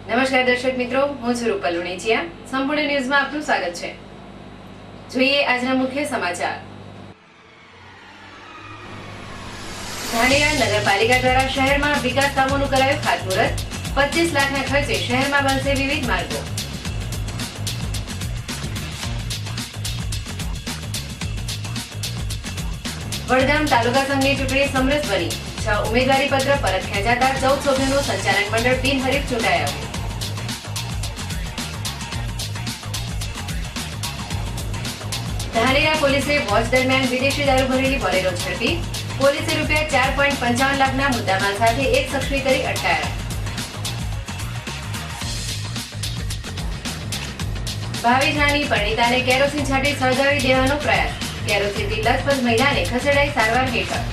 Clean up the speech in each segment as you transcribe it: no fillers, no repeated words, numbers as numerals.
નમસ્કાર દર્શક મિત્રો, હું છું રૂપલ ઉણેચિયા. સંપૂર્ણ ન્યૂઝમાં આપનું સ્વાગત છે. જોઈએ આજના મુખ્ય સમાચાર. ધાનેરા નગરપાલિકા દ્વારા શહેરમાં વિકાસ કામોનું કરાયું ખાતમુહૂર્ત. 25 લાખના ખર્ચે શહેરમાં બનશે વિવિધ માર્ગો. વડગામ તાલુકા સંઘની ચૂંટણી સમરસ બની. 6 ઉમેદવારી પત્ર પરત ખેંચાતા 14 સભ્યોનું સંચાલક મંડળ બિનહરીફ ચૂંટાયું. ધાનેરા પોલીસે વોચ દરમિયાન વિદેશી દારૂ ભરેલી બોલેરો ઝડપી. પોલીસે ₹4.55 લાખના મુદ્દામાલ સાથે એક શખ્સને કરી અટકાયા. ભાવિ જાની પરિણીતાને કેરોસીન છાંટી સળગાવી દેવાનો પ્રયાસ. કેરોસીનથી લથપથ મહિલાને ખસેડાઈ સારવાર હેઠળ.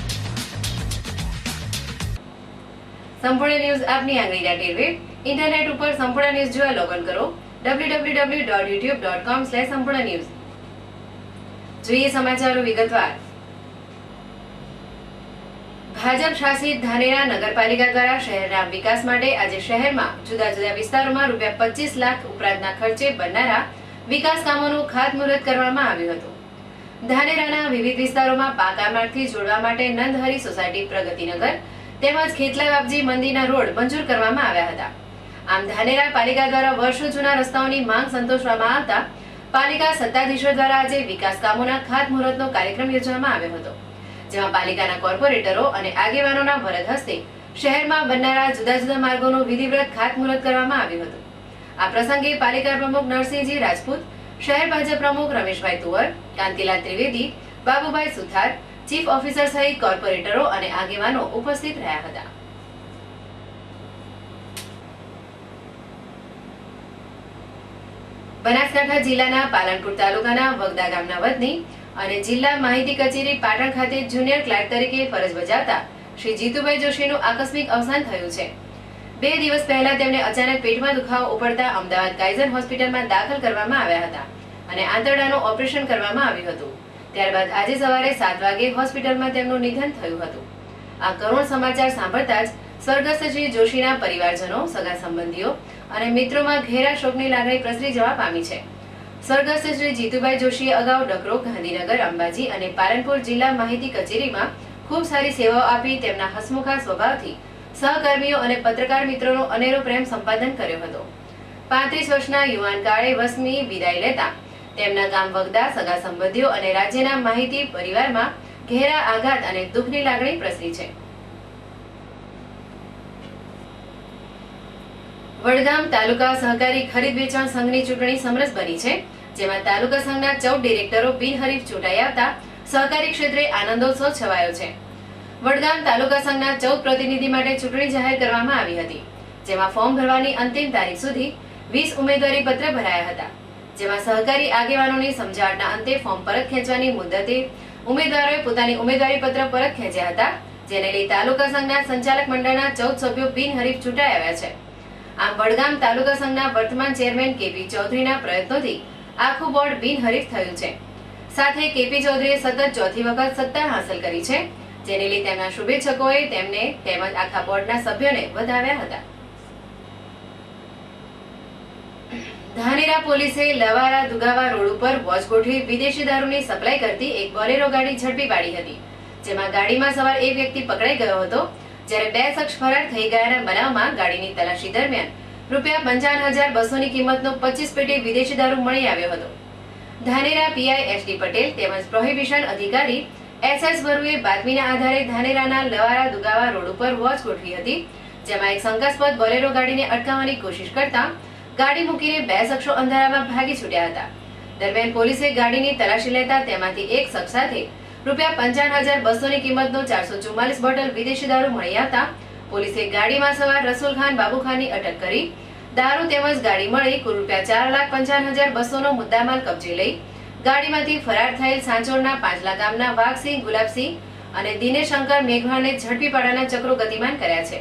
સંપૂર્ણ ન્યૂઝ આપની આંગળીના ટેરવે. ઇન્ટરનેટ ઉપર સંપૂર્ણ ન્યૂઝ જોવા લોગિન કરો www.youtube.com/સંપૂર્ણ ન્યૂઝ. જોઈએ સમાચારો વિગતવાર. ભાજપ શાસિત ધાનેરા નગરપાલિકા દ્વારા શહેરના વિકાસ માટે આજે શહેરમાં જુદા જુદા વિસ્તારોમાં ₹25 લાખ ઉપરાંતના ખર્ચે બનનારા વિકાસ કામોનું ખાતમુહૂર્ત કરવામાં આવ્યું હતું. ધાનેરાના વિવિધ વિસ્તારોમાં પાકા માર્ગથી જોડવા માટે નંદહરી સોસાયટી, પ્રગતિનગર તેમજ ખેતલા બાપજી મંદિરના રોડ મંજૂર કરવામાં આવ્યા હતા. આમ ધાનેરા પાલિકા દ્વારા વર્ષો જૂના રસ્તાઓની માંગ સંતોષવામાં આવતા પાલિકા સત્તાધીશો દ્વારા આજે વિકાસ કામોના ખાતમુહૂર્તનો કાર્યક્રમ યોજવામાં આવ્યો હતો, જેમાં પાલિકાના કોર્પોરેટરો અને આગેવાનોના વરદ હસ્તે શહેરમાં બનનારા જુદા જુદા માર્ગોનું વિધિવત ખાતમુહૂર્ત કરવામાં આવ્યું હતું. આ પ્રસંગે પાલિકા પ્રમુખ નરસિંહજી રાજપૂત, શહેર ભાજપ પ્રમુખ રમેશભાઈ તુવર, કાંતિલાલ ત્રિવેદી, બાબુભાઈ સુથાર, ચીફ ઓફિસર સહિત કોર્પોરેટરો અને આગેવાનો ઉપસ્થિત રહ્યા હતા. બનાસકાંઠા જિલ્લાના પાલનપુર તાલુકાના વગદા ગામના વતની અને જિલ્લા માહિતી કચેરી પાટણ ખાતે જુનિયર ક્લાર્ક તરીકે ફરજ બજાવતા શ્રી જીતુભાઈ જોશીનું આકસ્મિક અવસાન થયું છે. 2 દિવસ પહેલા તેમને અચાનક પેટમાં દુખાવો ઉપડતા અમદાવાદ કાઇઝર હોસ્પિટલમાં દાખલ કરવામાં આવ્યા હતા અને આંતરડાનું ઓપરેશન કરવામાં આવ્યું હતું. ત્યારબાદ આજે સવારે 7 વાગે હોસ્પિટલમાં તેમનું નિધન થયું હતું. આ કરુણ સમાચાર સાંભળતા જ સ્વર્ગસ્થ શ્રી જોશીના પરિવારજનો, સગા સંબંધીઓ અને મિત્રોમાં ઘેરા શોકની લાગણી પ્રસરી જવા પામી છે. સ્વર્ગસ્થ શ્રી જીતુભાઈ જોશીએ અગાઉ ડકરો, ગાંધીનગર, અંબાજી અને પાલનપુર જિલ્લા માહિતી કચેરીમાં ખૂબ સારી સેવાઓ આપી તેમના હસમુખા સ્વભાવથી સહકર્મીઓ અને પત્રકાર મિત્રોનો અનેરો પ્રેમ સંપાદન કર્યો હતો. 35 વર્ષના યુવાન કાળે વસમી વિદાય લેતા તેમના ગામ વગદા, સગા સંબંધીઓ અને રાજ્યના માહિતી પરિવારમાં ઘેરા આઘાત અને દુઃખની લાગણી પ્રસરી છે. વડગામ તાલુકા સહકારી ખરીદ વેચાણ સંઘની ચૂંટણી સમરસ બની છે, જેમાં તાલુકા સંઘના 14 ડિરેક્ટરો બિનહરીફ ચૂંટાઈ આવતા સહકારી ક્ષેત્રે આનંદોત્સવ છવાયો છે. વડગામ તાલુકા સંઘના 14 પ્રતિનિધિ માટે ચૂંટણી જાહેર કરવામાં આવી હતી, જેમાં ફોર્મ ભરવાની અંતિમ તારીખ સુધી 20 ઉમેદવારી પત્ર ભરાયા હતા, જેમાં સહકારી આગેવાનોની સમજાવટના અંતે ફોર્મ પરત ખેંચવાની મુદ્દતે ઉમેદવારોએ પોતાની ઉમેદવારી પત્ર પરત ખેંચ્યા હતા, જેને લઈ તાલુકા સંઘના સંચાલક મંડળના 14 સભ્યો બિનહરીફ ચૂંટાઈ આવ્યા છે. આમ વડગામ તાલુકા સંઘના વર્તમાન ચેરમેન કેપી ચૌધરીના પ્રયત્નોથી આખું બોર્ડ બિનહરીફ થયું છે. સાથે કેપી ચૌધરીએ સતત 4થી વખત સત્તા હાંસલ કરી છે, જેને લઈ તેમના શુભેચ્છકોએ તેમને તેમજ આખા બોર્ડના સભ્યોને વધાવ્યા હતા. ધાનેરા પોલીસે લવારા દુગાવા રોડ ઉપર વોચ ગોઠવી વિદેશી દારૂની સપ્લાય કરતી એક બોલેરો ગાડી ઝડપી પાડી હતી, જેમાં ગાડીમાં સવાર એક વ્યક્તિ પકડાઈ ગયો હતો, જ્યારે 2 શખ્સ ફરાર થઈ ગયાના બનાવમાં ગાડીની તલાશી દરમિયાન ₹55,200 ની કિંમતનો 25 પેટી વિદેશી દારૂ મળી આવ્યો હતો. ધાનેરા પીઆઈ એસડી પટેલ તેમજ પ્રોહિબિશન અધિકારી એસએસ વરુએ બાતમીના આધારે ધાનેરાના લવારા દુગાવા રોડ ઉપર વોચ ગોઠવી હતી, જેમાં એક શંકાસ્પદ બોલેરો ગાડીને અટકાવવાની કોશિશ કરતા ગાડી મૂકીને 2 શખ્સો અંધારામાં ભાગી છૂટ્યા હતા. દરમિયાન પોલીસે ગાડીની તલાશી લેતા તેમાંથી એક શખ્સ સાથે ₹55,200 ની કિંમતનો 444 બોટલ વિદેશી દારૂ મળી આવતા પોલીસે ગાડીમાં સવાર રસુલ ખાન, બાબુ ખાનની અટક કરી દારૂ તેમજ ગાડી મળી કુલ ₹4,55,200 નો મુદ્દામાલ કબજે લઈ ગાડીમાંથી ફરાર થયેલ સાંચોરના પાંચલા ગામના વાઘસિંહ, ગુલાબસિંહ અને દિનેશંકર મેઘવાળને ઝડપી પાડવાના ચક્રો ગતિમાન કર્યા છે.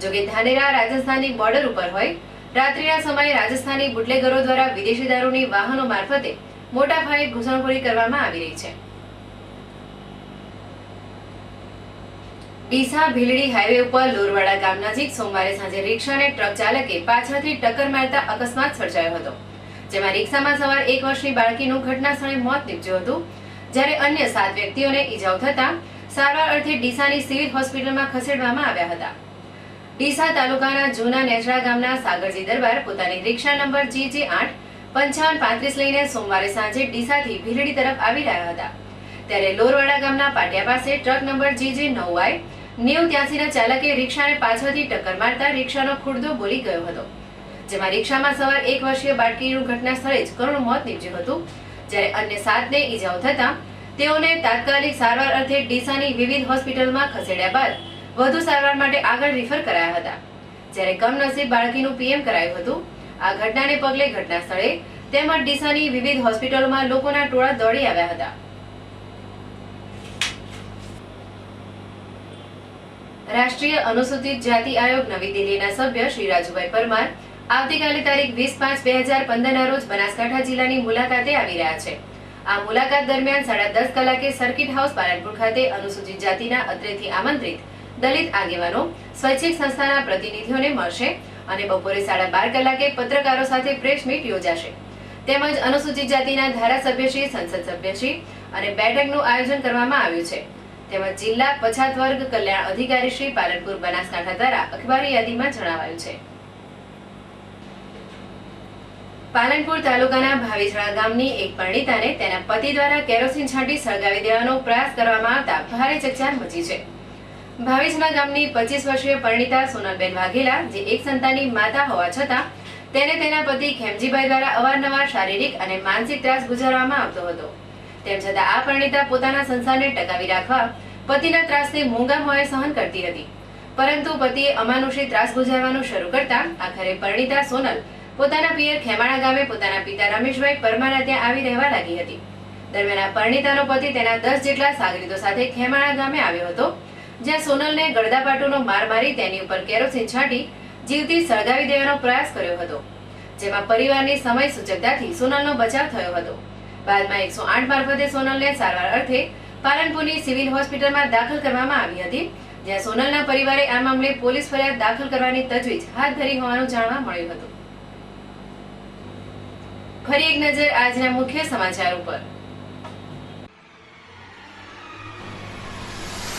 જોકે ધાનેરા રાજસ્થાનની બોર્ડર ઉપર હોય રાત્રિના સમયે રાજસ્થાની બુટલેગરો દ્વારા વિદેશી દારૂની વાહનો મારફતે મોટા પાયે ઘૂસણખોરી કરવામાં આવી રહી છે. ડીસા ભીલડી હાઈવે ઉપર લોરવાડા ગામ નજીક સોમવારે સાંજે રિક્ષાને ટ્રક ચાલકે પાછળથી ટક્કર મારતા અકસ્માત સર્જાયો હતો, જેમાં રિક્ષામાં સવાર 1 વર્ષની બાળકીનું ઘટના સ્થળે મોત નીપજ્યું હતું, જ્યારે અન્ય 7 વ્યક્તિઓને ઈજાઓ થતા સારવાર અર્થે ડીસાની સિવિલ હોસ્પિટલમાં ખસેડવામાં આવ્યા હતા. ડીસા તાલુકાના જૂના નેચડા ગામના સાગરજી દરબાર પોતાની રિક્ષા નંબર GJ85535 લઈને સોમવારે સાંજે ડીસાથી ભીલડી તરફ આવી રહ્યા હતા, ત્યારે લોરવાડા ગામના પાટિયા પાસે ટ્રક નંબર GJ9Y9083 ના ચાલકે રિક્ષાને પાછળથી ટક્કર મારતા રિક્ષાનો ખુરદો બોલી ગયો હતો, જેમાં રિક્ષામાં સવાર 1 વર્ષીય બાળકીનું ઘટના સ્થળે જ કરુણ મોત નીપજ્યું હતું, જ્યારે અન્ય 7ને ઈજાઓ થતા તેઓને તાત્કાલિક સારવાર અર્થે ડીસાની વિવિધ હોસ્પિટલમાં ખસેડ્યા બાદ વધુ સારવાર માટે આગળ રિફર કરાયા હતા, જ્યારે કમનસીબ બાળકીનું PM કરાયું હતું. આ ઘટનાને પગલે ઘટના સ્થળે તેમજ ડીસાની વિવિધ હોસ્પિટલોમાં લોકોના ટોળા દોડી આવ્યા હતા. રાષ્ટ્રીય અનુસૂચિત જાતિ આયોગ નવી દિલ્હીના સભ્ય શ્રી રાજુભાઈ પરમાર આવતીકાલે તારીખ 20/5/2015 ના રોજ બનાસકાંઠા જિલ્લાની મુલાકાતે આવી રહ્યા છે. આ મુલાકાત દરમિયાન 10:30 કલાકે સર્કિટ હાઉસ પાલનપુર ખાતે અનુસૂચિત જાતિના અત્રેથી આમંત્રિત દલિત આગેવાનો, સ્વૈચ્છિક સંસ્થાના પ્રતિનિધિઓને મળશે અને બપોરે 12:30 કલાકે પત્રકારો સાથે પ્રેસ મીટ યોજાશે, તેમજ અનુસૂચિત જાતિના ધારાસભ્યશ્રી, સંસદ સભ્યશ્રી અને બેઠકનું આયોજન કરવામાં આવ્યું છે, તેમજ જિલ્લા પછાત વર્ગ કલ્યાણ અધિકારી શ્રી પાલનપુર બનાસકાંઠા દ્વારા અખબારી યાદીમાં જણાવાયું છે. પાલનપુર તાલુકાના ભાવિસણા ગામની એક પરિણીતાને તેના પતિ દ્વારા કેરોસીન છાંટી સળગાવી દેવાનો પ્રયાસ કરવામાં આવતા ભારે ચકચાર મચી છે. ભાવિસણા ગામની 25 વર્ષીય પરિણીતા સોનલબેન વાઘેલા, જે એક સંતાનની માતા હોવા છતાં તેને તેના પતિ ખેમજીભાઈ દ્વારા અવારનવાર શારીરિક અને માનસિક ત્રાસ ગુજારવામાં આવતો હતો, તેમ છતાં આ પરિણીતા પોતાના સંસારને ટકાવી રાખવા પતિના ત્રાસને મૂંગા મોએ સહન કરતી હતી, પરંતુ પતિએ અમાનુષી ત્રાસ ગુજારવાનું શરૂ કરતા આખરે પરિણીતા સોનલ પોતાના પિયર ખેમાણા ગામે પોતાના પિતા રમેશભાઈ પરમારના ત્યાં આવી રહેવા લાગી હતી. દરમિયાન આ પરિણીતાનો પતિ તેના 10 જેટલા સાગરીતો સાથે ખેમાણા ગામે આવ્યો હતો, જ્યાં સોનલને ગળદાપાટુનો માર મારી તેની ઉપર કેરોસીન છાંટી જીવતી સળગાવી દેવાનો પ્રયાસ કર્યો હતો, જેમાં પરિવારની સમય સૂચકતાથી સોનલનો બચાવ થયો હતો. બાદમાં 108 મારફતે સોનલને સારવાર અર્થે પાલનપુરની સિવિલ હોસ્પિટલમાં દાખલ કરવામાં આવી હતી, જ્યાં સોનલના પરિવારે આ મામલે પોલીસ ફરિયાદ દાખલ કરવાની તજવીજ હાથ ધરી હોવાનું જાણવા મળ્યું હતું. ફરી એક નજર આજના મુખ્ય સમાચાર ઉપર.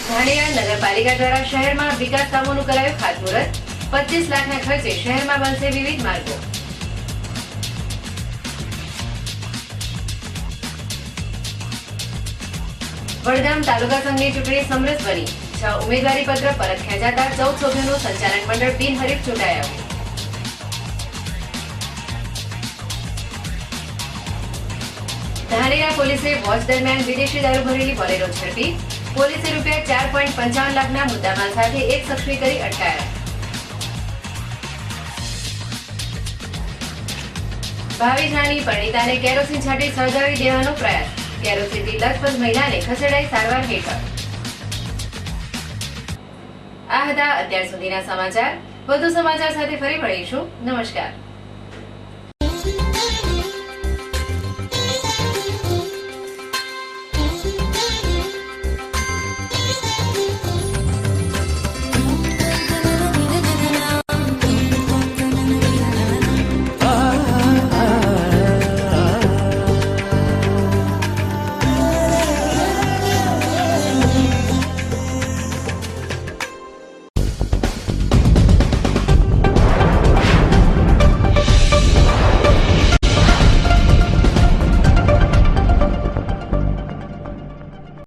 ધાનેરા નગરપાલિકા દ્વારા શહેરમાં વિકાસ કામોનું કરાયું ખાતમુહૂર્ત. 25 લાખના ખર્ચે શહેરમાં બનશે વિવિધ માર્ગો. વડગામ તાલુકા સંઘની ચૂંટણી સમરસ બની. 6 ઉમેદવારી પત્ર પરત ખેંચાતા 14 સભ્યોનું સંચાલન મંડળ બિનહરીફ ચૂંટાયું. ધાનેરા પોલીસે વોચ દરમિયાન વિદેશી દારૂ ભરેલી બોલેરો ઝડપી. પોલીસે ₹4.55 લાખના મુદ્દામાલ સાથે એક શખ્સને કરી અટકાયત. ભાવિસણાની પરિણીતાને કેરોસીન છાંટી સળગાવી દેવાનો પ્રયાસ. કેરોસીનથી લથપથ મહિલાને ખસેડાઈ સારવાર હેઠળ. આ હતા અત્યાર સુધીના સમાચાર. વધુ સમાચાર સાથે ફરી મળીશું. નમસ્કાર.